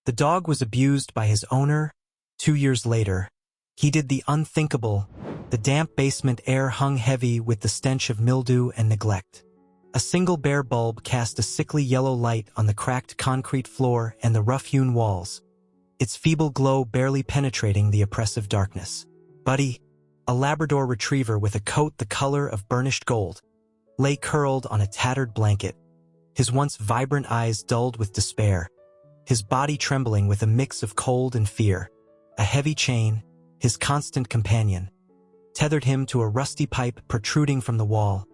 The dog was abused by his owner. 2 years later, he did the unthinkable. The damp basement air hung heavy with the stench of mildew and neglect. A single bare bulb cast a sickly yellow light on the cracked concrete floor and the rough-hewn walls, its feeble glow barely penetrating the oppressive darkness. Buddy, a Labrador retriever with a coat the color of burnished gold, lay curled on a tattered blanket, his once vibrant eyes dulled with despair, his body trembling with a mix of cold and fear. A heavy chain, his constant companion, tethered him to a rusty pipe protruding from the wall,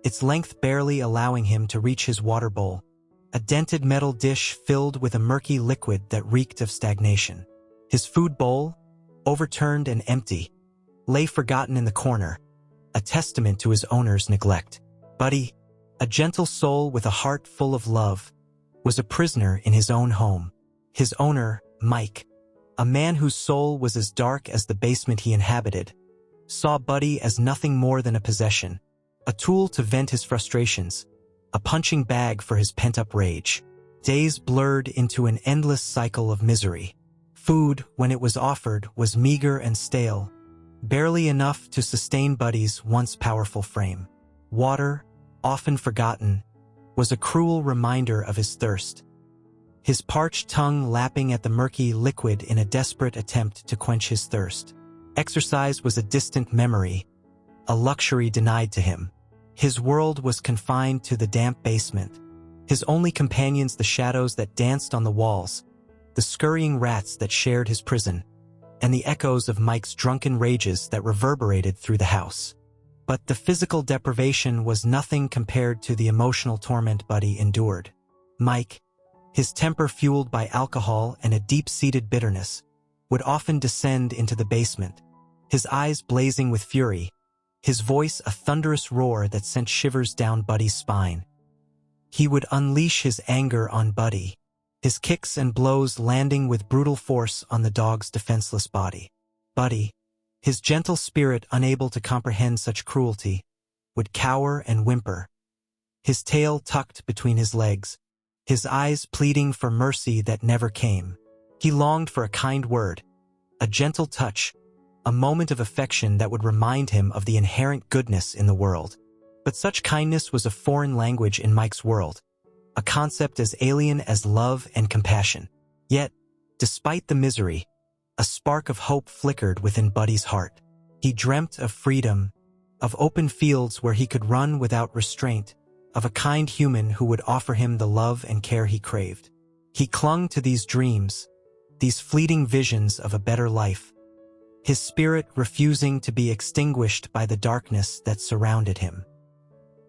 its length barely allowing him to reach his water bowl, a dented metal dish filled with a murky liquid that reeked of stagnation. His food bowl, overturned and empty, lay forgotten in the corner, a testament to his owner's neglect. Buddy, a gentle soul with a heart full of love, was a prisoner in his own home. His owner, Mike, a man whose soul was as dark as the basement he inhabited, saw Buddy as nothing more than a possession, a tool to vent his frustrations, a punching bag for his pent-up rage. Days blurred into an endless cycle of misery. Food, when it was offered, was meager and stale, barely enough to sustain Buddy's once powerful frame. Water, often forgotten, was a cruel reminder of his thirst, his parched tongue lapping at the murky liquid in a desperate attempt to quench his thirst. Exercise was a distant memory, a luxury denied to him. His world was confined to the damp basement, his only companions the shadows that danced on the walls, the scurrying rats that shared his prison, and the echoes of Mike's drunken rages that reverberated through the house. But the physical deprivation was nothing compared to the emotional torment Buddy endured. Mike, his temper fueled by alcohol and a deep-seated bitterness, would often descend into the basement, his eyes blazing with fury, his voice a thunderous roar that sent shivers down Buddy's spine. He would unleash his anger on Buddy, his kicks and blows landing with brutal force on the dog's defenseless body. Buddy, his gentle spirit unable to comprehend such cruelty, would cower and whimper, his tail tucked between his legs, his eyes pleading for mercy that never came. He longed for a kind word, a gentle touch, a moment of affection that would remind him of the inherent goodness in the world. But such kindness was a foreign language in Mike's world, a concept as alien as love and compassion. Yet, despite the misery, a spark of hope flickered within Buddy's heart. He dreamt of freedom, of open fields where he could run without restraint, of a kind human who would offer him the love and care he craved. He clung to these dreams, these fleeting visions of a better life, his spirit refusing to be extinguished by the darkness that surrounded him.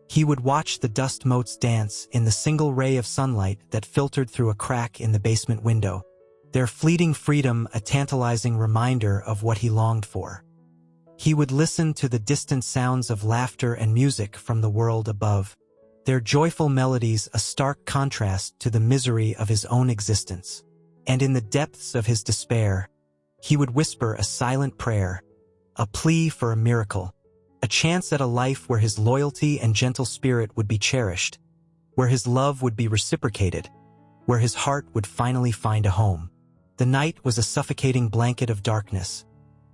He would watch the dust motes dance in the single ray of sunlight that filtered through a crack in the basement window, their fleeting freedom a tantalizing reminder of what he longed for. He would listen to the distant sounds of laughter and music from the world above, their joyful melodies a stark contrast to the misery of his own existence. And in the depths of his despair, he would whisper a silent prayer, a plea for a miracle, a chance at a life where his loyalty and gentle spirit would be cherished, where his love would be reciprocated, where his heart would finally find a home. The night was a suffocating blanket of darkness,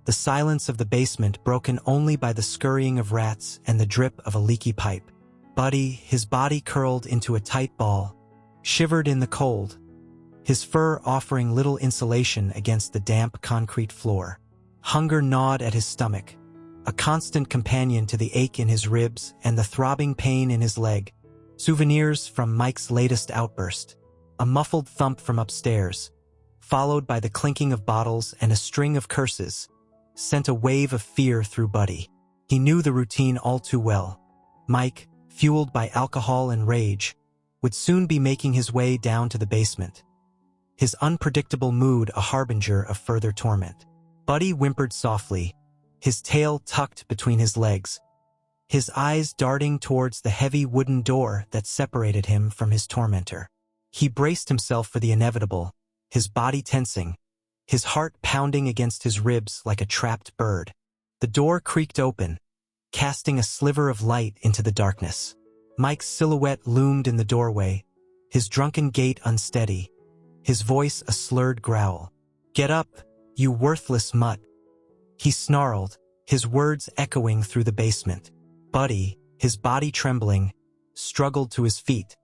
the silence of the basement broken only by the scurrying of rats and the drip of a leaky pipe. Buddy, his body curled into a tight ball, shivered in the cold, his fur offering little insulation against the damp concrete floor. Hunger gnawed at his stomach, a constant companion to the ache in his ribs and the throbbing pain in his leg. Souvenirs from Mike's latest outburst, a muffled thump from upstairs, followed by the clinking of bottles and a string of curses, sent a wave of fear through Buddy. He knew the routine all too well. Mike, fueled by alcohol and rage, would soon be making his way down to the basement, his unpredictable mood a harbinger of further torment. Buddy whimpered softly, his tail tucked between his legs, his eyes darting towards the heavy wooden door that separated him from his tormentor. He braced himself for the inevitable, his body tensing, his heart pounding against his ribs like a trapped bird. The door creaked open, casting a sliver of light into the darkness. Mike's silhouette loomed in the doorway, his drunken gait unsteady, his voice a slurred growl. "Get up, you worthless mutt," he snarled, his words echoing through the basement. Buddy, his body trembling, struggled to his feet,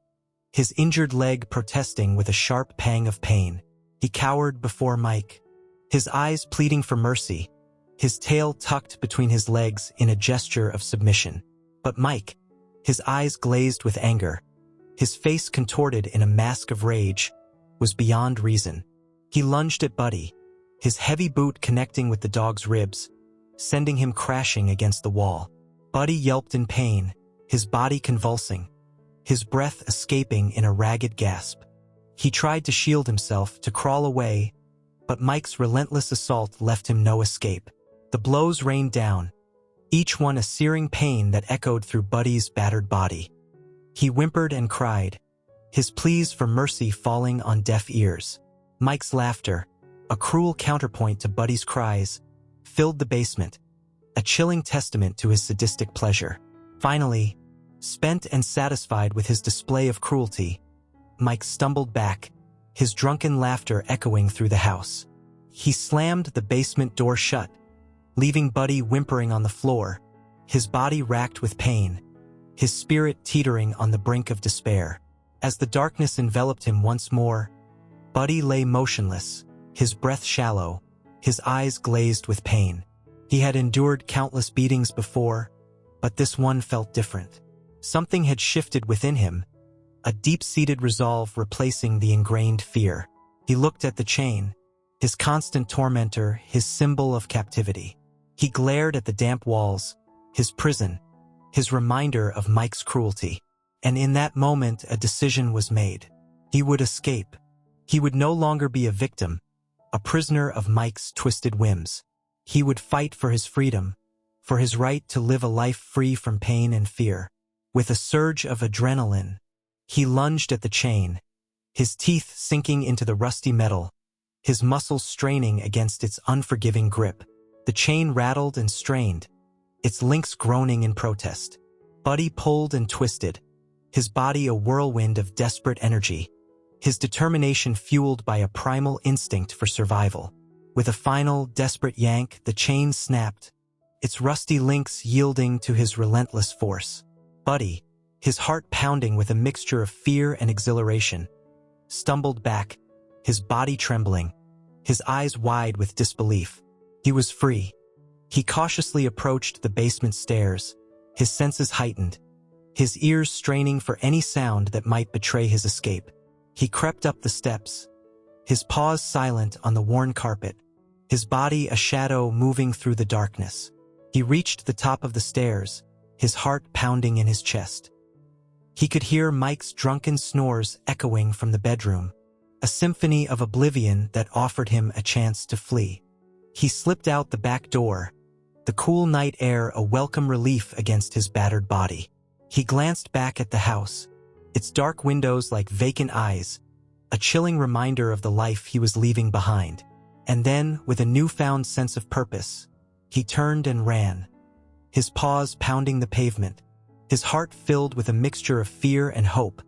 his injured leg protesting with a sharp pang of pain. He cowered before Mike, his eyes pleading for mercy, his tail tucked between his legs in a gesture of submission. But Mike, his eyes glazed with anger, his face contorted in a mask of rage, was beyond reason. He lunged at Buddy, his heavy boot connecting with the dog's ribs, sending him crashing against the wall. Buddy yelped in pain, his body convulsing, his breath escaping in a ragged gasp. He tried to shield himself, to crawl away, but Mike's relentless assault left him no escape. The blows rained down, each one a searing pain that echoed through Buddy's battered body. He whimpered and cried, his pleas for mercy falling on deaf ears. Mike's laughter, a cruel counterpoint to Buddy's cries, filled the basement, a chilling testament to his sadistic pleasure. Finally, spent and satisfied with his display of cruelty, Mike stumbled back, his drunken laughter echoing through the house. He slammed the basement door shut, leaving Buddy whimpering on the floor, his body racked with pain, his spirit teetering on the brink of despair. As the darkness enveloped him once more, Buddy lay motionless, his breath shallow, his eyes glazed with pain. He had endured countless beatings before, but this one felt different. Something had shifted within him, a deep-seated resolve replacing the ingrained fear. He looked at the chain, his constant tormentor, his symbol of captivity. He glared at the damp walls, his prison, his reminder of Mike's cruelty. And in that moment, a decision was made. He would escape. He would no longer be a victim, a prisoner of Mike's twisted whims. He would fight for his freedom, for his right to live a life free from pain and fear. With a surge of adrenaline, he lunged at the chain, his teeth sinking into the rusty metal, his muscles straining against its unforgiving grip. The chain rattled and strained, its links groaning in protest. Buddy pulled and twisted, his body a whirlwind of desperate energy, his determination fueled by a primal instinct for survival. With a final, desperate yank, the chain snapped, its rusty links yielding to his relentless force. Buddy, his heart pounding with a mixture of fear and exhilaration, stumbled back, his body trembling, his eyes wide with disbelief. He was free. He cautiously approached the basement stairs, his senses heightened, his ears straining for any sound that might betray his escape. He crept up the steps, his paws silent on the worn carpet, his body a shadow moving through the darkness. He reached the top of the stairs, his heart pounding in his chest. He could hear Mike's drunken snores echoing from the bedroom, a symphony of oblivion that offered him a chance to flee. He slipped out the back door, the cool night air a welcome relief against his battered body. He glanced back at the house, its dark windows like vacant eyes, a chilling reminder of the life he was leaving behind. And then, with a newfound sense of purpose, he turned and ran, his paws pounding the pavement, his heart filled with a mixture of fear and hope,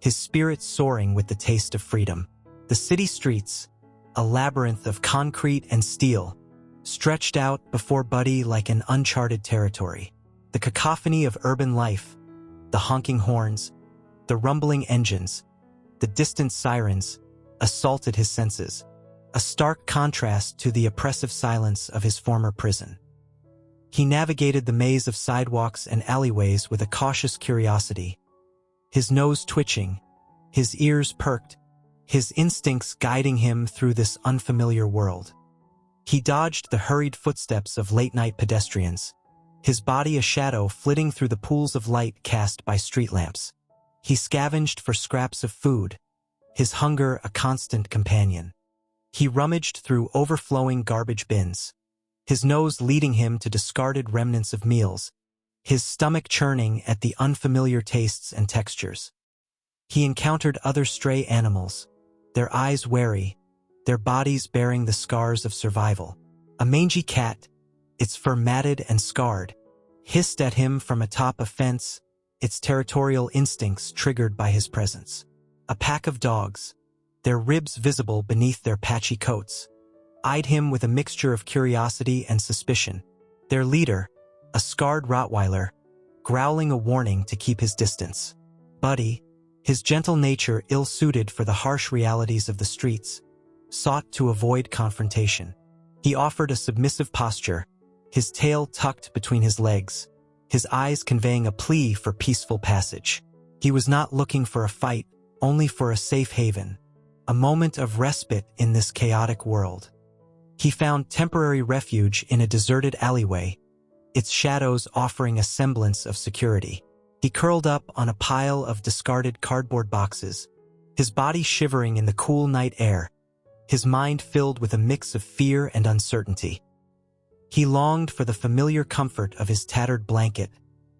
his spirit soaring with the taste of freedom. The city streets, a labyrinth of concrete and steel, stretched out before Buddy like an uncharted territory. The cacophony of urban life, the honking horns, the rumbling engines, the distant sirens, assaulted his senses, a stark contrast to the oppressive silence of his former prison. He navigated the maze of sidewalks and alleyways with a cautious curiosity, his nose twitching, his ears perked, his instincts guiding him through this unfamiliar world. He dodged the hurried footsteps of late-night pedestrians, his body a shadow flitting through the pools of light cast by street lamps. He scavenged for scraps of food, his hunger a constant companion. He rummaged through overflowing garbage bins, his nose leading him to discarded remnants of meals, his stomach churning at the unfamiliar tastes and textures. He encountered other stray animals, their eyes wary, their bodies bearing the scars of survival. A mangy cat, its fur matted and scarred, hissed at him from atop a fence, its territorial instincts triggered by his presence. A pack of dogs, their ribs visible beneath their patchy coats, eyed him with a mixture of curiosity and suspicion. Their leader, a scarred Rottweiler, growling a warning to keep his distance. Buddy, his gentle nature ill-suited for the harsh realities of the streets, sought to avoid confrontation. He offered a submissive posture, his tail tucked between his legs, his eyes conveying a plea for peaceful passage. He was not looking for a fight, only for a safe haven, a moment of respite in this chaotic world. He found temporary refuge in a deserted alleyway, its shadows offering a semblance of security. He curled up on a pile of discarded cardboard boxes, his body shivering in the cool night air, his mind filled with a mix of fear and uncertainty. He longed for the familiar comfort of his tattered blanket,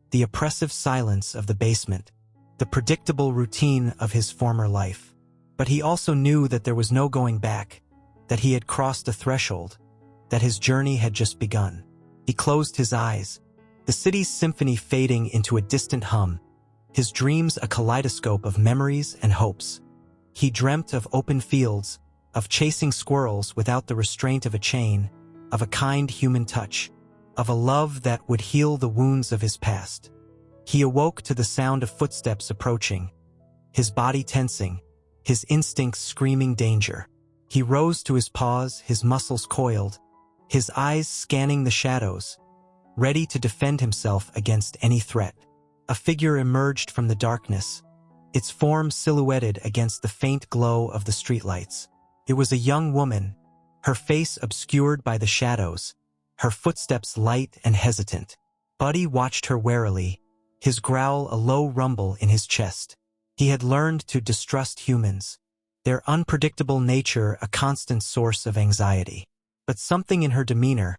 the oppressive silence of the basement, the predictable routine of his former life. But he also knew that there was no going back, that he had crossed a threshold, that his journey had just begun. He closed his eyes, the city's symphony fading into a distant hum, his dreams a kaleidoscope of memories and hopes. He dreamt of open fields, of chasing squirrels without the restraint of a chain, of a kind human touch, of a love that would heal the wounds of his past. He awoke to the sound of footsteps approaching, his body tensing, his instincts screaming danger. He rose to his paws, his muscles coiled, his eyes scanning the shadows, ready to defend himself against any threat. A figure emerged from the darkness, its form silhouetted against the faint glow of the streetlights. It was a young woman, her face obscured by the shadows, her footsteps light and hesitant. Buddy watched her warily, his growl a low rumble in his chest. He had learned to distrust humans, their unpredictable nature a constant source of anxiety. But something in her demeanor,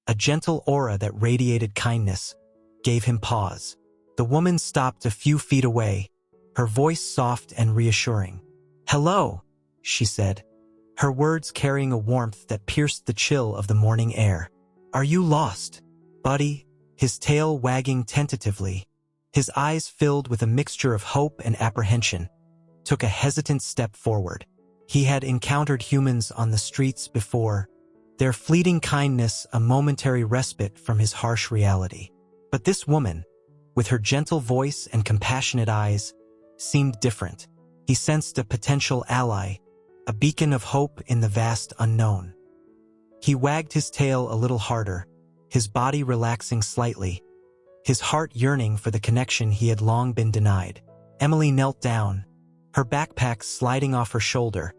a gentle aura that radiated kindness, gave him pause. The woman stopped a few feet away, her voice soft and reassuring. "Hello," she said, her words carrying a warmth that pierced the chill of the morning air. "Are you lost?" Buddy, his tail wagging tentatively, his eyes filled with a mixture of hope and apprehension, took a hesitant step forward. He had encountered humans on the streets before, their fleeting kindness a momentary respite from his harsh reality. But this woman, with her gentle voice and compassionate eyes, seemed different. He sensed a potential ally, a beacon of hope in the vast unknown. He wagged his tail a little harder, his body relaxing slightly, his heart yearning for the connection he had long been denied. Emily knelt down, her backpack sliding off her shoulder,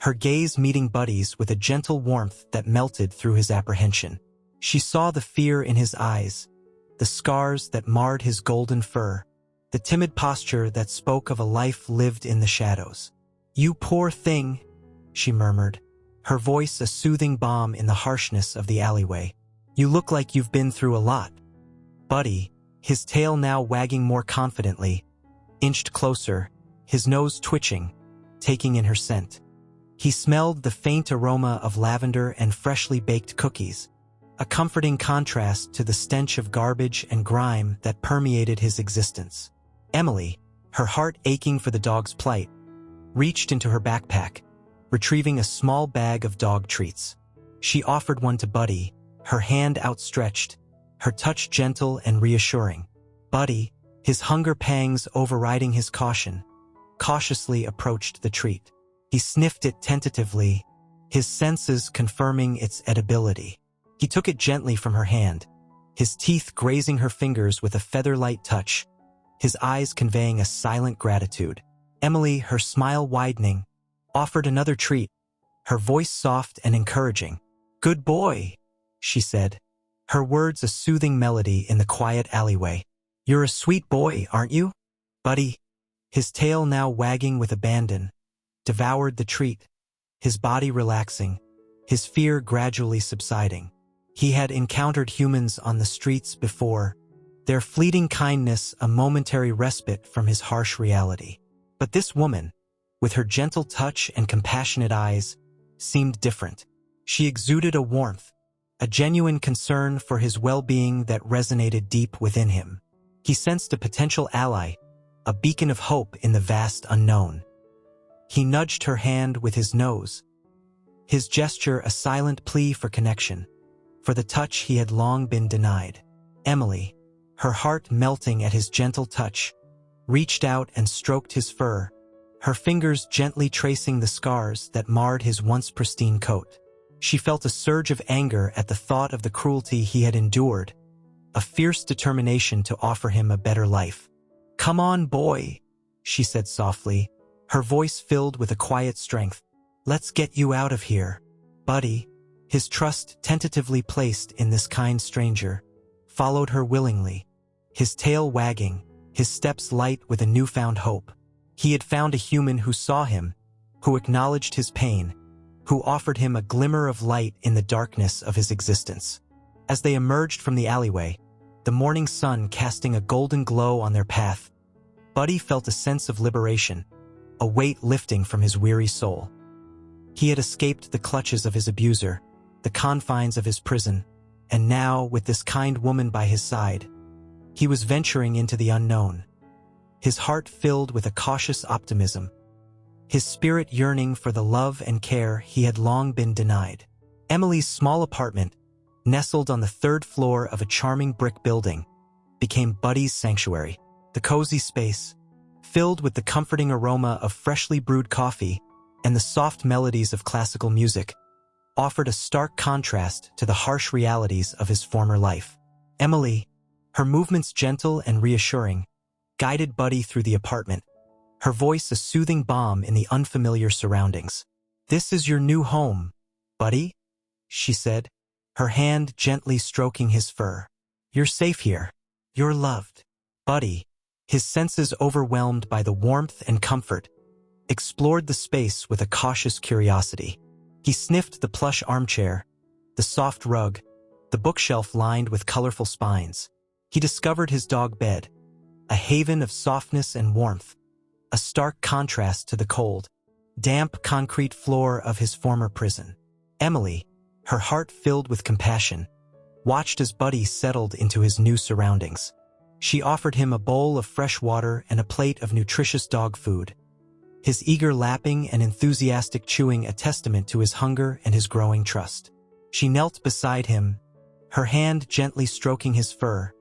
her gaze meeting Buddy's with a gentle warmth that melted through his apprehension. She saw the fear in his eyes, the scars that marred his golden fur, the timid posture that spoke of a life lived in the shadows. "You poor thing," she murmured, her voice a soothing balm in the harshness of the alleyway. "You look like you've been through a lot." Buddy, his tail now wagging more confidently, inched closer, his nose twitching, taking in her scent. He smelled the faint aroma of lavender and freshly baked cookies, a comforting contrast to the stench of garbage and grime that permeated his existence. Emily, her heart aching for the dog's plight, reached into her backpack, retrieving a small bag of dog treats. She offered one to Buddy, her hand outstretched, her touch gentle and reassuring. Buddy, his hunger pangs overriding his caution, cautiously approached the treat. He sniffed it tentatively, his senses confirming its edibility. He took it gently from her hand, his teeth grazing her fingers with a feather-light touch, his eyes conveying a silent gratitude. Emily, her smile widening, offered another treat, her voice soft and encouraging. "Good boy," she said, her words a soothing melody in the quiet alleyway. "You're a sweet boy, aren't you?" Buddy, his tail now wagging with abandon, devoured the treat, his body relaxing, his fear gradually subsiding. He had encountered humans on the streets before, their fleeting kindness a momentary respite from his harsh reality. But this woman, with her gentle touch and compassionate eyes, seemed different. She exuded a warmth, a genuine concern for his well-being that resonated deep within him. He sensed a potential ally, a beacon of hope in the vast unknown. He nudged her hand with his nose, his gesture a silent plea for connection, for the touch he had long been denied. Emily, her heart melting at his gentle touch, reached out and stroked his fur, her fingers gently tracing the scars that marred his once pristine coat. She felt a surge of anger at the thought of the cruelty he had endured, a fierce determination to offer him a better life. "Come on, boy," she said softly, her voice filled with a quiet strength. "Let's get you out of here, buddy." His trust, tentatively placed in this kind stranger, followed her willingly, his tail wagging, his steps light with a newfound hope. He had found a human who saw him, who acknowledged his pain, who offered him a glimmer of light in the darkness of his existence. As they emerged from the alleyway, the morning sun casting a golden glow on their path, Buddy felt a sense of liberation, a weight lifting from his weary soul. He had escaped the clutches of his abuser, the confines of his prison, and now, with this kind woman by his side, he was venturing into the unknown, his heart filled with a cautious optimism, his spirit yearning for the love and care he had long been denied. Emily's small apartment, nestled on the third floor of a charming brick building, became Buddy's sanctuary. The cozy space, filled with the comforting aroma of freshly brewed coffee and the soft melodies of classical music, offered a stark contrast to the harsh realities of his former life. Emily, her movements gentle and reassuring, guided Buddy through the apartment, her voice a soothing balm in the unfamiliar surroundings. "This is your new home, Buddy," she said, her hand gently stroking his fur. "You're safe here. You're loved." Buddy, his senses overwhelmed by the warmth and comfort, explored the space with a cautious curiosity. He sniffed the plush armchair, the soft rug, the bookshelf lined with colorful spines. He discovered his dog bed, a haven of softness and warmth, a stark contrast to the cold, damp concrete floor of his former prison. Emily, her heart filled with compassion, watched as Buddy settled into his new surroundings. She offered him a bowl of fresh water and a plate of nutritious dog food, his eager lapping and enthusiastic chewing a testament to his hunger and his growing trust. She knelt beside him, her hand gently stroking his fur,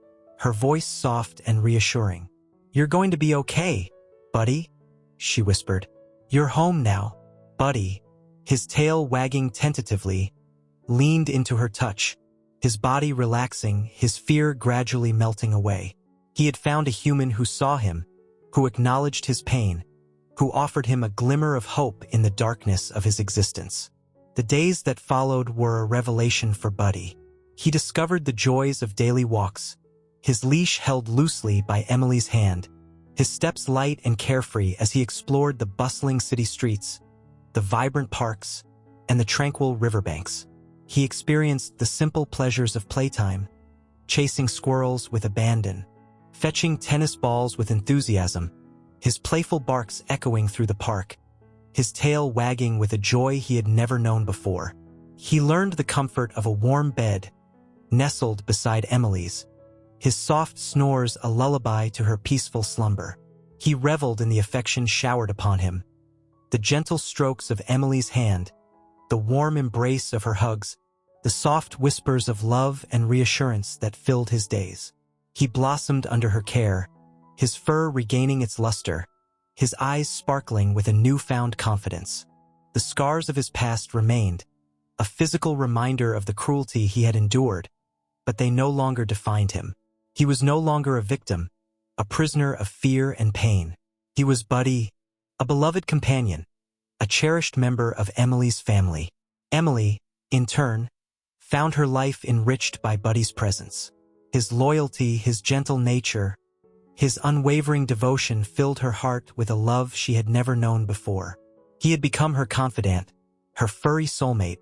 her voice soft and reassuring. "You're going to be okay, Buddy," she whispered. "You're home now." Buddy, his tail wagging tentatively, leaned into her touch, his body relaxing, his fear gradually melting away. He had found a human who saw him, who acknowledged his pain, who offered him a glimmer of hope in the darkness of his existence. The days that followed were a revelation for Buddy. He discovered the joys of daily walks, his leash held loosely by Emily's hand, his steps light and carefree as he explored the bustling city streets, the vibrant parks, and the tranquil riverbanks. He experienced the simple pleasures of playtime, chasing squirrels with abandon, fetching tennis balls with enthusiasm, his playful barks echoing through the park, his tail wagging with a joy he had never known before. He learned the comfort of a warm bed, nestled beside Emily's, his soft snores a lullaby to her peaceful slumber. He reveled in the affection showered upon him, the gentle strokes of Emily's hand, the warm embrace of her hugs, the soft whispers of love and reassurance that filled his days. He blossomed under her care, his fur regaining its luster, his eyes sparkling with a newfound confidence. The scars of his past remained, a physical reminder of the cruelty he had endured, but they no longer defined him. He was no longer a victim, a prisoner of fear and pain. He was Buddy, a beloved companion, a cherished member of Emily's family. Emily, in turn, found her life enriched by Buddy's presence. His loyalty, his gentle nature, his unwavering devotion filled her heart with a love she had never known before. He had become her confidant, her furry soulmate,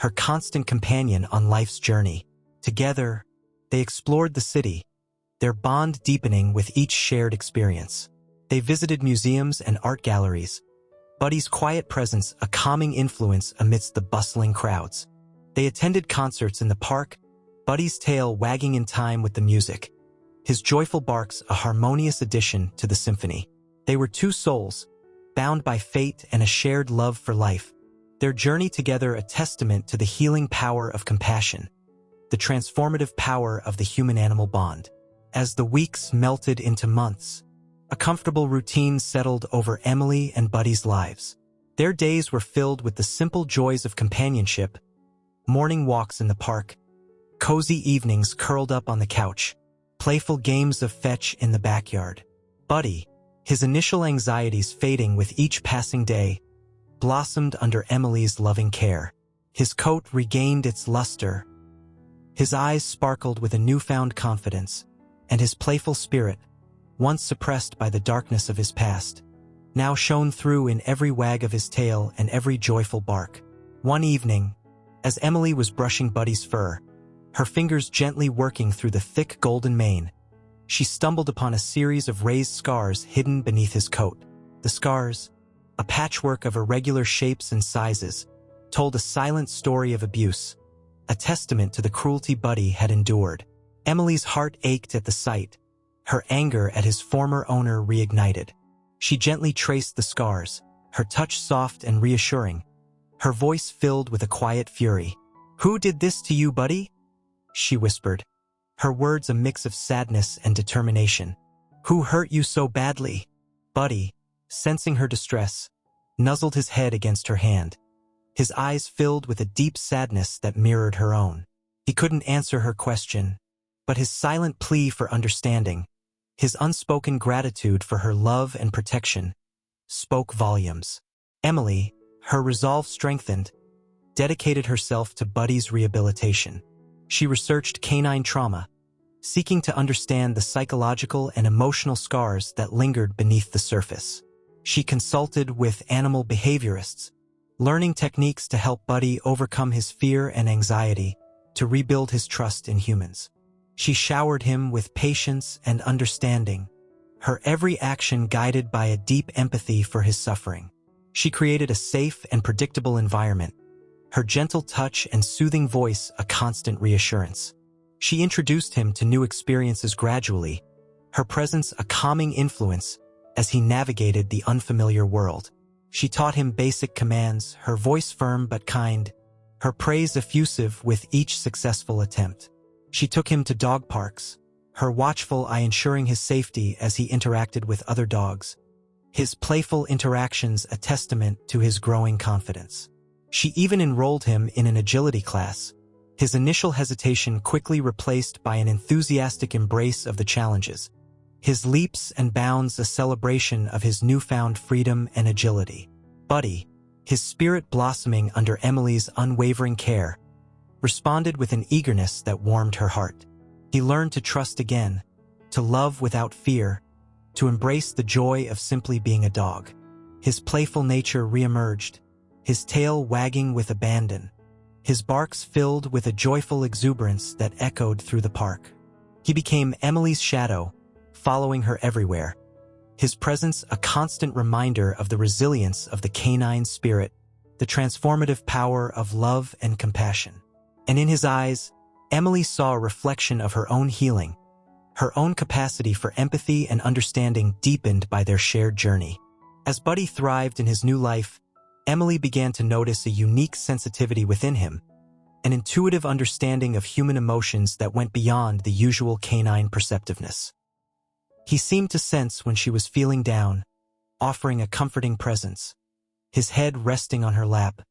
her constant companion on life's journey. Together, they explored the city, their bond deepening with each shared experience. They visited museums and art galleries, Buddy's quiet presence a calming influence amidst the bustling crowds. They attended concerts in the park, Buddy's tail wagging in time with the music, his joyful barks a harmonious addition to the symphony. They were two souls, bound by fate and a shared love for life. Their journey together a testament to the healing power of compassion, the transformative power of the human-animal bond. As the weeks melted into months, a comfortable routine settled over Emily and Buddy's lives. Their days were filled with the simple joys of companionship, morning walks in the park, cozy evenings curled up on the couch, playful games of fetch in the backyard. Buddy, his initial anxieties fading with each passing day, blossomed under Emily's loving care. His coat regained its luster, his eyes sparkled with a newfound confidence, and his playful spirit, once suppressed by the darkness of his past, now shone through in every wag of his tail and every joyful bark. One evening, as Emily was brushing Buddy's fur, her fingers gently working through the thick golden mane, she stumbled upon a series of raised scars hidden beneath his coat. The scars, a patchwork of irregular shapes and sizes, told a silent story of abuse, a testament to the cruelty Buddy had endured. Emily's heart ached at the sight, her anger at his former owner reignited. She gently traced the scars, her touch soft and reassuring, her voice filled with a quiet fury. "Who did this to you, Buddy?" she whispered, her words a mix of sadness and determination. "Who hurt you so badly?" Buddy, sensing her distress, nuzzled his head against her hand, his eyes filled with a deep sadness that mirrored her own. He couldn't answer her question, but his silent plea for understanding, his unspoken gratitude for her love and protection, spoke volumes. Emily, her resolve strengthened, dedicated herself to Buddy's rehabilitation. She researched canine trauma, seeking to understand the psychological and emotional scars that lingered beneath the surface. She consulted with animal behaviorists, learning techniques to help Buddy overcome his fear and anxiety, to rebuild his trust in humans. She showered him with patience and understanding, her every action guided by a deep empathy for his suffering. She created a safe and predictable environment, her gentle touch and soothing voice a constant reassurance. She introduced him to new experiences gradually, her presence a calming influence as he navigated the unfamiliar world. She taught him basic commands, her voice firm but kind, her praise effusive with each successful attempt. She took him to dog parks, her watchful eye ensuring his safety as he interacted with other dogs, his playful interactions a testament to his growing confidence. She even enrolled him in an agility class, his initial hesitation quickly replaced by an enthusiastic embrace of the challenges, his leaps and bounds a celebration of his newfound freedom and agility. Buddy, his spirit blossoming under Emily's unwavering care, responded with an eagerness that warmed her heart. He learned to trust again, to love without fear, to embrace the joy of simply being a dog. His playful nature reemerged, his tail wagging with abandon, his barks filled with a joyful exuberance that echoed through the park. He became Emily's shadow, following her everywhere, his presence a constant reminder of the resilience of the canine spirit, the transformative power of love and compassion. And in his eyes, Emily saw a reflection of her own healing, her own capacity for empathy and understanding deepened by their shared journey. As Buddy thrived in his new life, Emily began to notice a unique sensitivity within him, an intuitive understanding of human emotions that went beyond the usual canine perceptiveness. He seemed to sense when she was feeling down, offering a comforting presence, his head resting on her lap,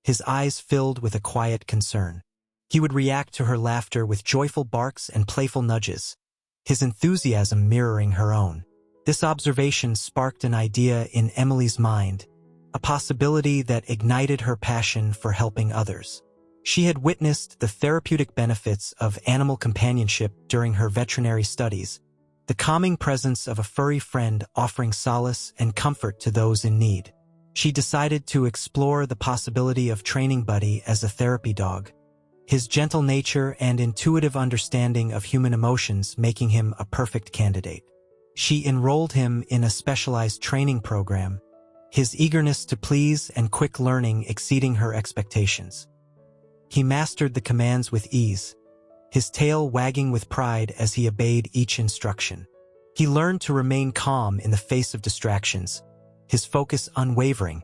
his eyes filled with a quiet concern. He would react to her laughter with joyful barks and playful nudges, his enthusiasm mirroring her own. This observation sparked an idea in Emily's mind, a possibility that ignited her passion for helping others. She had witnessed the therapeutic benefits of animal companionship during her veterinary studies, the calming presence of a furry friend offering solace and comfort to those in need. She decided to explore the possibility of training Buddy as a therapy dog, his gentle nature and intuitive understanding of human emotions making him a perfect candidate. She enrolled him in a specialized training program, his eagerness to please and quick learning exceeding her expectations. He mastered the commands with ease, his tail wagging with pride as he obeyed each instruction. He learned to remain calm in the face of distractions, his focus unwavering,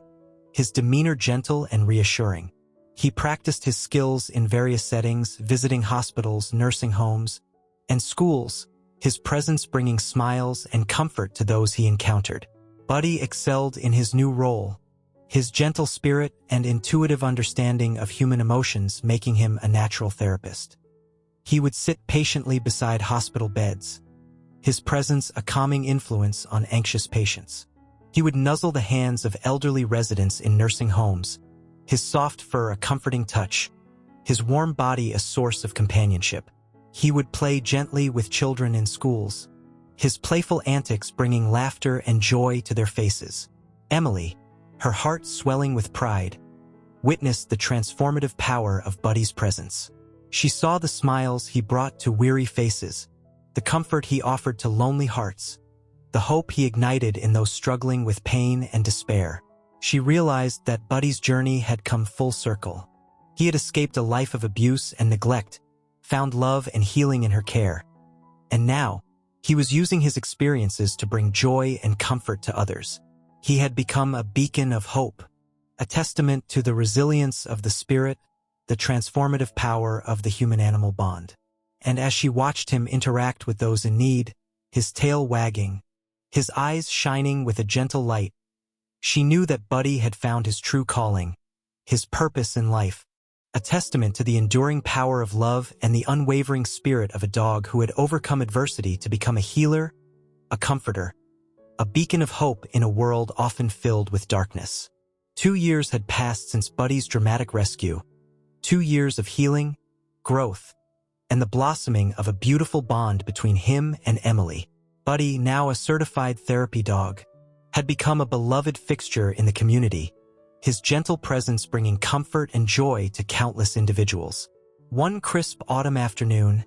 his demeanor gentle and reassuring. He practiced his skills in various settings, visiting hospitals, nursing homes, and schools, his presence bringing smiles and comfort to those he encountered. Buddy excelled in his new role, his gentle spirit and intuitive understanding of human emotions making him a natural therapist. He would sit patiently beside hospital beds, his presence a calming influence on anxious patients. He would nuzzle the hands of elderly residents in nursing homes, his soft fur a comforting touch, his warm body a source of companionship. He would play gently with children in schools, his playful antics bringing laughter and joy to their faces. Emily, her heart swelling with pride, witnessed the transformative power of Buddy's presence. She saw the smiles he brought to weary faces, the comfort he offered to lonely hearts, the hope he ignited in those struggling with pain and despair. She realized that Buddy's journey had come full circle. He had escaped a life of abuse and neglect, found love and healing in her care. And now, he was using his experiences to bring joy and comfort to others. He had become a beacon of hope, a testament to the resilience of the spirit, the transformative power of the human-animal bond. And as she watched him interact with those in need, his tail wagging, his eyes shining with a gentle light, she knew that Buddy had found his true calling, his purpose in life, a testament to the enduring power of love and the unwavering spirit of a dog who had overcome adversity to become a healer, a comforter, a beacon of hope in a world often filled with darkness. 2 years had passed since Buddy's dramatic rescue, 2 years of healing, growth, and the blossoming of a beautiful bond between him and Emily. Buddy, now a certified therapy dog, had become a beloved fixture in the community, his gentle presence bringing comfort and joy to countless individuals. One crisp autumn afternoon,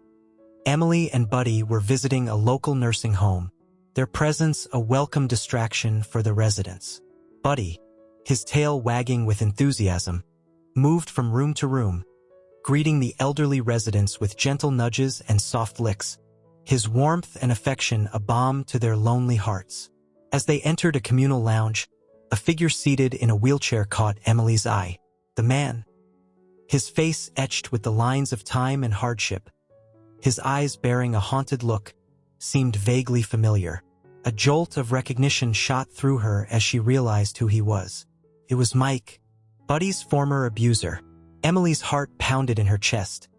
Emily and Buddy were visiting a local nursing home, their presence a welcome distraction for the residents. Buddy, his tail wagging with enthusiasm, moved from room to room, greeting the elderly residents with gentle nudges and soft licks, his warmth and affection a balm to their lonely hearts. As they entered a communal lounge, a figure seated in a wheelchair caught Emily's eye. The man, his face etched with the lines of time and hardship, his eyes bearing a haunted look, seemed vaguely familiar. A jolt of recognition shot through her as she realized who he was. It was Mike, Buddy's former abuser. Emily's heart pounded in her chest,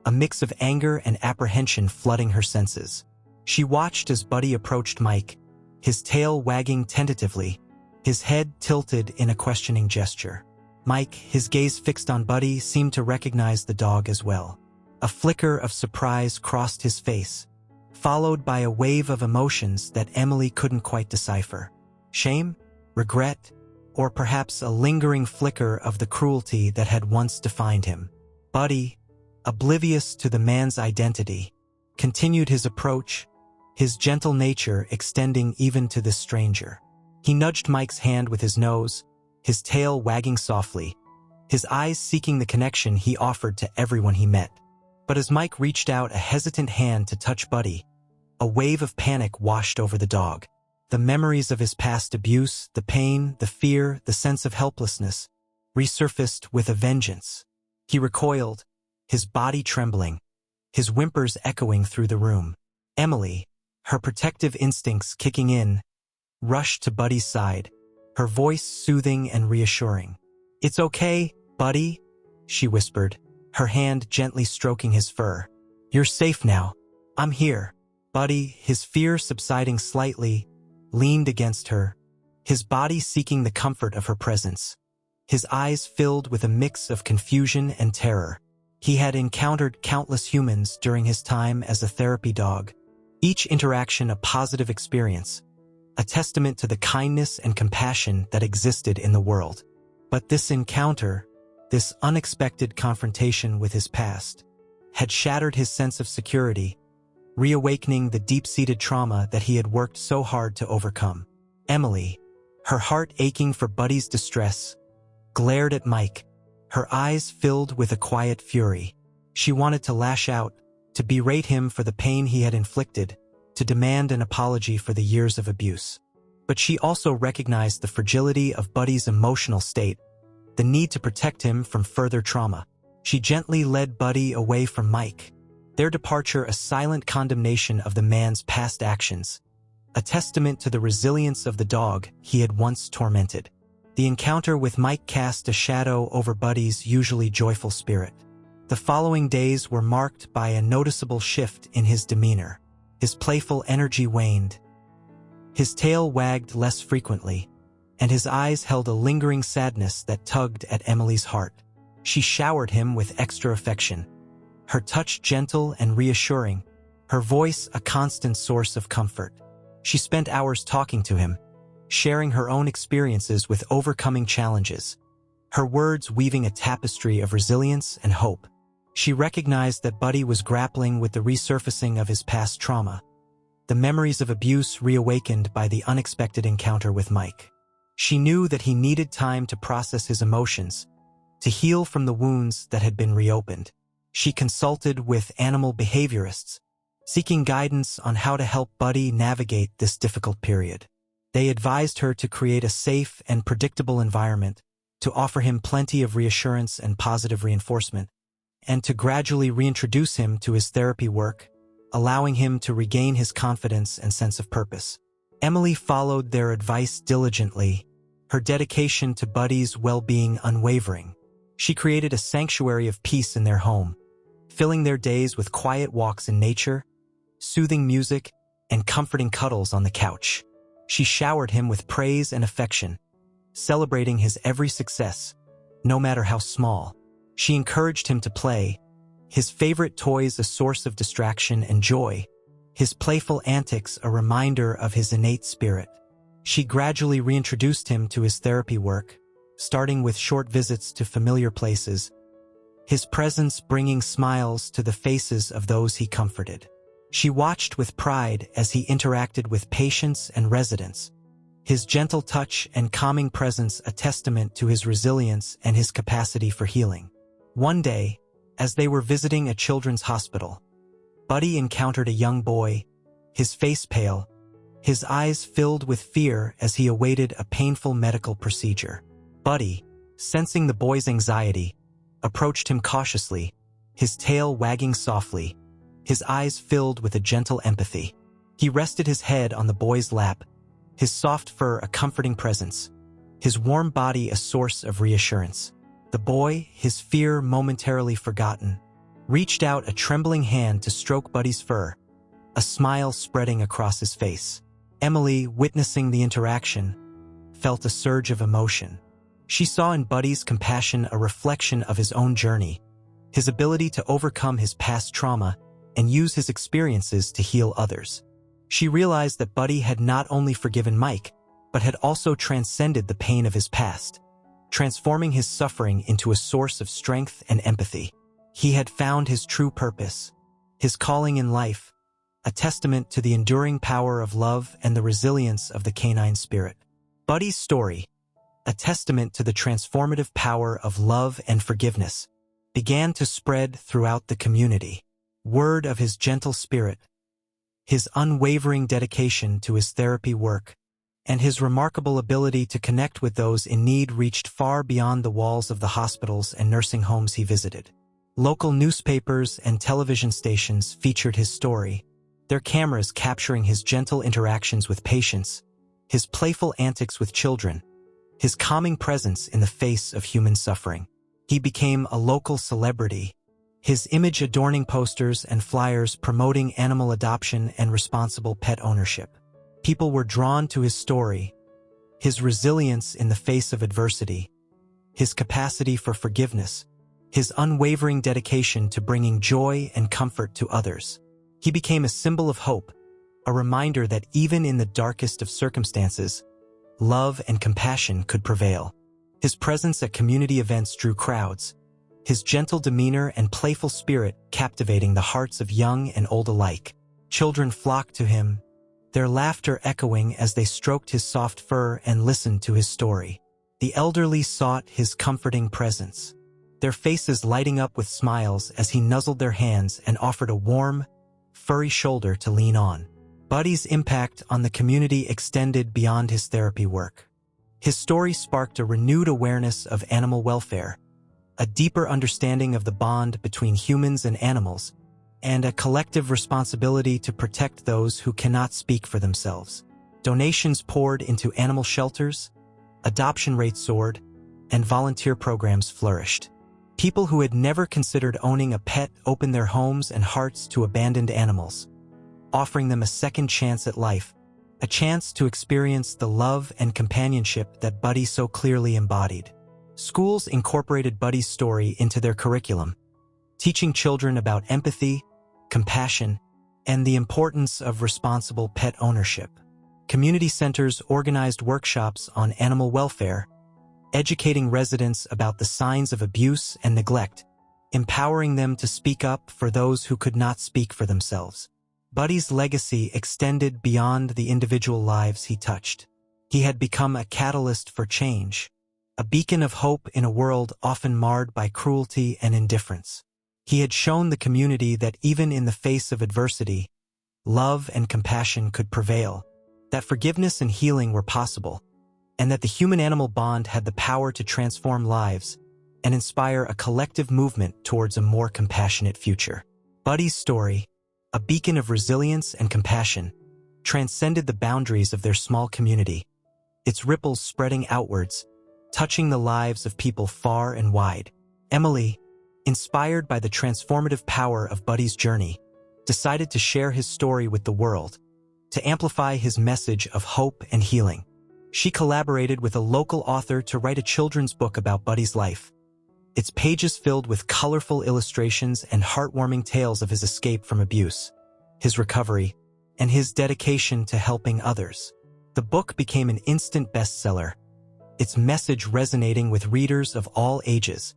a mix of anger and apprehension flooding her senses. She watched as Buddy approached Mike, his tail wagging tentatively, his head tilted in a questioning gesture. Mike, his gaze fixed on Buddy, seemed to recognize the dog as well. A flicker of surprise crossed his face, followed by a wave of emotions that Emily couldn't quite decipher. Shame? Regret? Or perhaps a lingering flicker of the cruelty that had once defined him. Buddy, oblivious to the man's identity, continued his approach, his gentle nature extending even to this stranger. He nudged Mike's hand with his nose, his tail wagging softly, his eyes seeking the connection he offered to everyone he met. But as Mike reached out a hesitant hand to touch Buddy, a wave of panic washed over the dog. The memories of his past abuse, the pain, the fear, the sense of helplessness, resurfaced with a vengeance. He recoiled, his body trembling, his whimpers echoing through the room. Emily, her protective instincts kicking in, rushed to Buddy's side, her voice soothing and reassuring. "It's okay, Buddy," she whispered, her hand gently stroking his fur. "You're safe now. I'm here." Buddy, his fear subsiding slightly, leaned against her, his body seeking the comfort of her presence, his eyes filled with a mix of confusion and terror. He had encountered countless humans during his time as a therapy dog, each interaction a positive experience, a testament to the kindness and compassion that existed in the world. But this encounter, this unexpected confrontation with his past, had shattered his sense of security, reawakening the deep-seated trauma that he had worked so hard to overcome. Emily, her heart aching for Buddy's distress, glared at Mike, her eyes filled with a quiet fury. She wanted to lash out, to berate him for the pain he had inflicted, to demand an apology for the years of abuse. But she also recognized the fragility of Buddy's emotional state, the need to protect him from further trauma. She gently led Buddy away from Mike, their departure a silent condemnation of the man's past actions, a testament to the resilience of the dog he had once tormented. The encounter with Mike cast a shadow over Buddy's usually joyful spirit. The following days were marked by a noticeable shift in his demeanor. His playful energy waned. His tail wagged less frequently, and his eyes held a lingering sadness that tugged at Emily's heart. She showered him with extra affection, her touch gentle and reassuring, her voice a constant source of comfort. She spent hours talking to him, sharing her own experiences with overcoming challenges, her words weaving a tapestry of resilience and hope. She recognized that Buddy was grappling with the resurfacing of his past trauma, the memories of abuse reawakened by the unexpected encounter with Mike. She knew that he needed time to process his emotions, to heal from the wounds that had been reopened. She consulted with animal behaviorists, seeking guidance on how to help Buddy navigate this difficult period. They advised her to create a safe and predictable environment, to offer him plenty of reassurance and positive reinforcement, and to gradually reintroduce him to his therapy work, allowing him to regain his confidence and sense of purpose. Emily followed their advice diligently, her dedication to Buddy's well-being unwavering. She created a sanctuary of peace in their home, filling their days with quiet walks in nature, soothing music, and comforting cuddles on the couch. She showered him with praise and affection, celebrating his every success, no matter how small. She encouraged him to play, his favorite toys a source of distraction and joy, his playful antics a reminder of his innate spirit. She gradually reintroduced him to his therapy work, starting with short visits to familiar places, his presence bringing smiles to the faces of those he comforted. She watched with pride as he interacted with patients and residents, his gentle touch and calming presence a testament to his resilience and his capacity for healing. One day, as they were visiting a children's hospital, Buddy encountered a young boy, his face pale, his eyes filled with fear as he awaited a painful medical procedure. Buddy, sensing the boy's anxiety, approached him cautiously, his tail wagging softly, his eyes filled with a gentle empathy. He rested his head on the boy's lap, his soft fur a comforting presence, his warm body a source of reassurance. The boy, his fear momentarily forgotten, reached out a trembling hand to stroke Buddy's fur, a smile spreading across his face. Emily, witnessing the interaction, felt a surge of emotion. She saw in Buddy's compassion a reflection of his own journey, his ability to overcome his past trauma and use his experiences to heal others. She realized that Buddy had not only forgiven Mike, but had also transcended the pain of his past, transforming his suffering into a source of strength and empathy. He had found his true purpose, his calling in life, a testament to the enduring power of love and the resilience of the canine spirit. Buddy's story, a testament to the transformative power of love and forgiveness, began to spread throughout the community. Word of his gentle spirit, his unwavering dedication to his therapy work, and his remarkable ability to connect with those in need reached far beyond the walls of the hospitals and nursing homes he visited. Local newspapers and television stations featured his story, their cameras capturing his gentle interactions with patients, his playful antics with children, his calming presence in the face of human suffering. He became a local celebrity, his image adorning posters and flyers promoting animal adoption and responsible pet ownership. People were drawn to his story, his resilience in the face of adversity, his capacity for forgiveness, his unwavering dedication to bringing joy and comfort to others. He became a symbol of hope, a reminder that even in the darkest of circumstances, love and compassion could prevail. His presence at community events drew crowds, his gentle demeanor and playful spirit captivating the hearts of young and old alike. Children flocked to him, their laughter echoing as they stroked his soft fur and listened to his story. The elderly sought his comforting presence, their faces lighting up with smiles as he nuzzled their hands and offered a warm, furry shoulder to lean on. Buddy's impact on the community extended beyond his therapy work. His story sparked a renewed awareness of animal welfare, a deeper understanding of the bond between humans and animals, and a collective responsibility to protect those who cannot speak for themselves. Donations poured into animal shelters, adoption rates soared, and volunteer programs flourished. People who had never considered owning a pet opened their homes and hearts to abandoned animals, offering them a second chance at life, a chance to experience the love and companionship that Buddy so clearly embodied. Schools incorporated Buddy's story into their curriculum, teaching children about empathy, compassion, and the importance of responsible pet ownership. Community centers organized workshops on animal welfare, educating residents about the signs of abuse and neglect, empowering them to speak up for those who could not speak for themselves. Buddy's legacy extended beyond the individual lives he touched. He had become a catalyst for change, a beacon of hope in a world often marred by cruelty and indifference. He had shown the community that even in the face of adversity, love and compassion could prevail, that forgiveness and healing were possible, and that the human-animal bond had the power to transform lives and inspire a collective movement towards a more compassionate future. Buddy's story, a beacon of resilience and compassion, transcended the boundaries of their small community, its ripples spreading outwards, touching the lives of people far and wide. Emily, inspired by the transformative power of Buddy's journey, decided to share his story with the world, to amplify his message of hope and healing. She collaborated with a local author to write a children's book about Buddy's life, its pages filled with colorful illustrations and heartwarming tales of his escape from abuse, his recovery, and his dedication to helping others. The book became an instant bestseller, its message resonating with readers of all ages,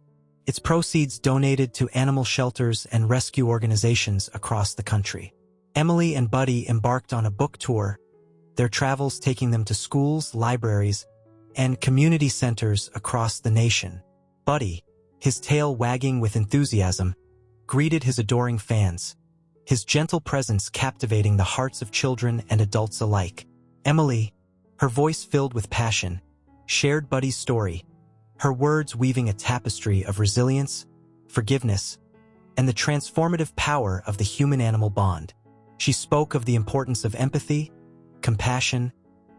its proceeds donated to animal shelters and rescue organizations across the country. Emily and Buddy embarked on a book tour, their travels taking them to schools, libraries, and community centers across the nation. Buddy, his tail wagging with enthusiasm, greeted his adoring fans, his gentle presence captivating the hearts of children and adults alike. Emily, her voice filled with passion, shared Buddy's story, her words weaving a tapestry of resilience, forgiveness, and the transformative power of the human-animal bond. She spoke of the importance of empathy, compassion,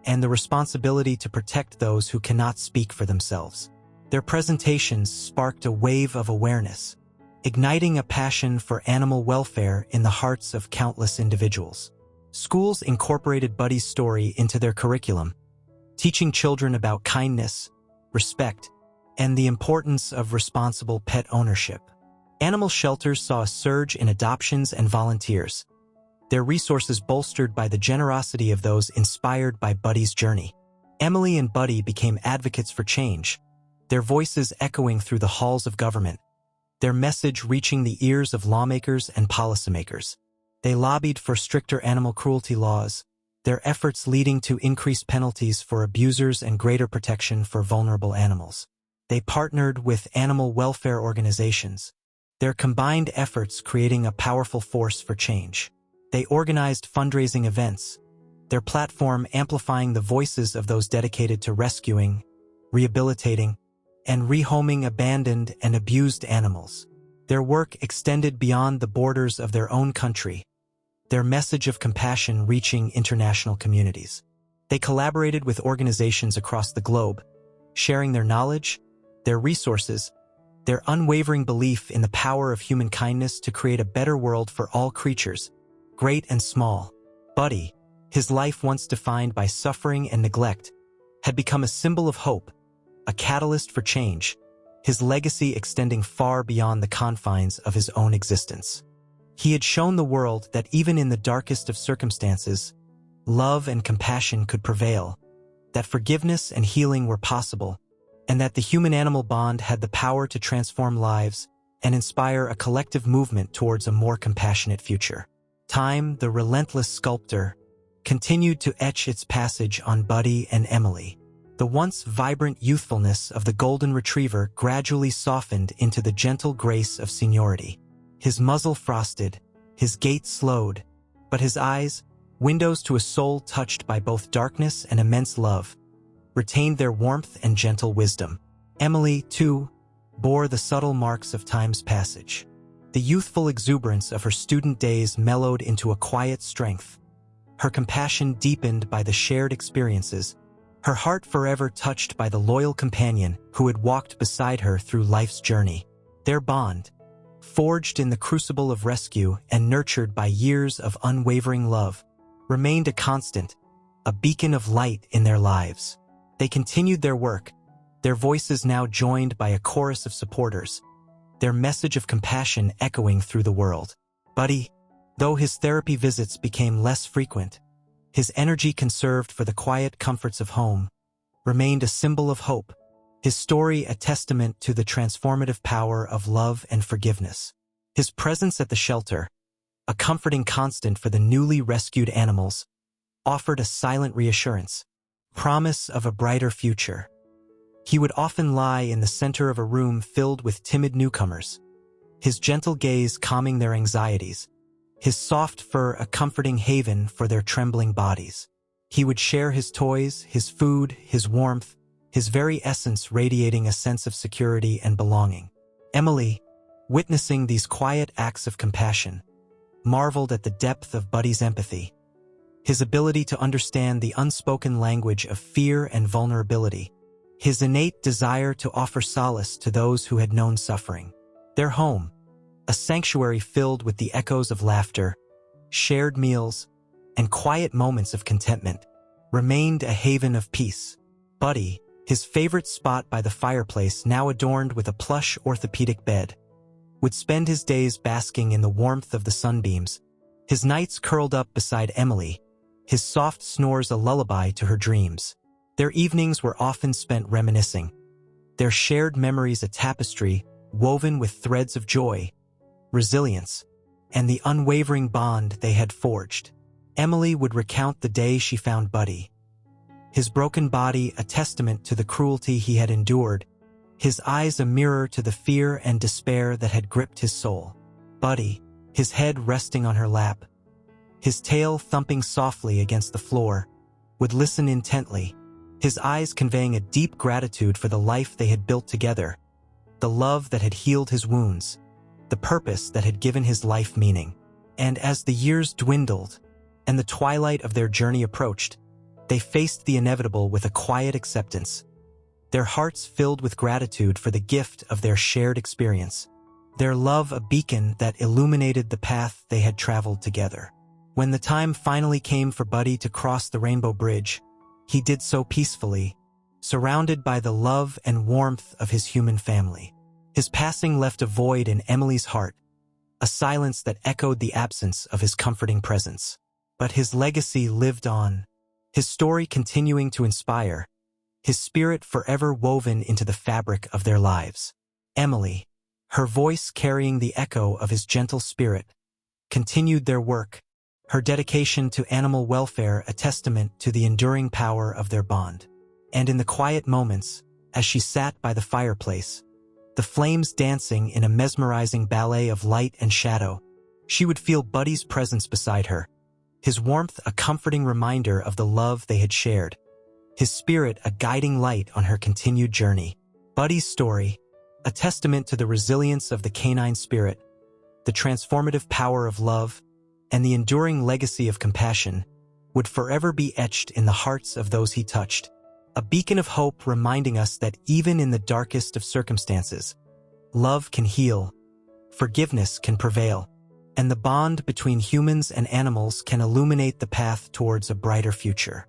and the responsibility to protect those who cannot speak for themselves. Their presentations sparked a wave of awareness, igniting a passion for animal welfare in the hearts of countless individuals. Schools incorporated Buddy's story into their curriculum, teaching children about kindness, respect, and the importance of responsible pet ownership. Animal shelters saw a surge in adoptions and volunteers, their resources bolstered by the generosity of those inspired by Buddy's journey. Emily and Buddy became advocates for change, their voices echoing through the halls of government, their message reaching the ears of lawmakers and policymakers. They lobbied for stricter animal cruelty laws, their efforts leading to increased penalties for abusers and greater protection for vulnerable animals. They partnered with animal welfare organizations, their combined efforts creating a powerful force for change. They organized fundraising events, their platform amplifying the voices of those dedicated to rescuing, rehabilitating, and rehoming abandoned and abused animals. Their work extended beyond the borders of their own country, their message of compassion reaching international communities. They collaborated with organizations across the globe, sharing their knowledge, their resources, their unwavering belief in the power of human kindness to create a better world for all creatures, great and small. Buddy, his life once defined by suffering and neglect, had become a symbol of hope, a catalyst for change, his legacy extending far beyond the confines of his own existence. He had shown the world that even in the darkest of circumstances, love and compassion could prevail, that forgiveness and healing were possible, and that the human-animal bond had the power to transform lives and inspire a collective movement towards a more compassionate future. Time, the relentless sculptor, continued to etch its passage on Buddy and Emily. The once vibrant youthfulness of the golden retriever gradually softened into the gentle grace of seniority. His muzzle frosted, his gait slowed, but his eyes, windows to a soul touched by both darkness and immense love, retained their warmth and gentle wisdom. Emily, too, bore the subtle marks of time's passage. The youthful exuberance of her student days mellowed into a quiet strength, her compassion deepened by the shared experiences, her heart forever touched by the loyal companion who had walked beside her through life's journey. Their bond, forged in the crucible of rescue and nurtured by years of unwavering love, remained a constant, a beacon of light in their lives. They continued their work, their voices now joined by a chorus of supporters, their message of compassion echoing through the world. Buddy, though his therapy visits became less frequent, his energy conserved for the quiet comforts of home, remained a symbol of hope, his story a testament to the transformative power of love and forgiveness. His presence at the shelter, a comforting constant for the newly rescued animals, offered a silent reassurance, promise of a brighter future. He would often lie in the center of a room filled with timid newcomers, his gentle gaze calming their anxieties, his soft fur a comforting haven for their trembling bodies. He would share his toys, his food, his warmth, his very essence radiating a sense of security and belonging. Emily, witnessing these quiet acts of compassion, marveled at the depth of Buddy's empathy, his ability to understand the unspoken language of fear and vulnerability, his innate desire to offer solace to those who had known suffering. Their home, a sanctuary filled with the echoes of laughter, shared meals, and quiet moments of contentment, remained a haven of peace. Buddy, his favorite spot by the fireplace now adorned with a plush orthopedic bed, would spend his days basking in the warmth of the sunbeams, his nights curled up beside Emily, his soft snores a lullaby to her dreams. Their evenings were often spent reminiscing, their shared memories a tapestry woven with threads of joy, resilience, and the unwavering bond they had forged. Emily would recount the day she found Buddy, his broken body a testament to the cruelty he had endured, his eyes a mirror to the fear and despair that had gripped his soul. Buddy, his head resting on her lap, his tail thumping softly against the floor, would listen intently, his eyes conveying a deep gratitude for the life they had built together, the love that had healed his wounds, the purpose that had given his life meaning. And as the years dwindled and the twilight of their journey approached, they faced the inevitable with a quiet acceptance, their hearts filled with gratitude for the gift of their shared experience, their love a beacon that illuminated the path they had traveled together. When the time finally came for Buddy to cross the Rainbow Bridge, he did so peacefully, surrounded by the love and warmth of his human family. His passing left a void in Emily's heart, a silence that echoed the absence of his comforting presence. But his legacy lived on, his story continuing to inspire, his spirit forever woven into the fabric of their lives. Emily, her voice carrying the echo of his gentle spirit, continued their work, her dedication to animal welfare a testament to the enduring power of their bond. And in the quiet moments, as she sat by the fireplace, the flames dancing in a mesmerizing ballet of light and shadow, she would feel Buddy's presence beside her, his warmth a comforting reminder of the love they had shared, his spirit a guiding light on her continued journey. Buddy's story, a testament to the resilience of the canine spirit, the transformative power of love, and the enduring legacy of compassion, would forever be etched in the hearts of those he touched, a beacon of hope reminding us that even in the darkest of circumstances, love can heal, forgiveness can prevail, and the bond between humans and animals can illuminate the path towards a brighter future.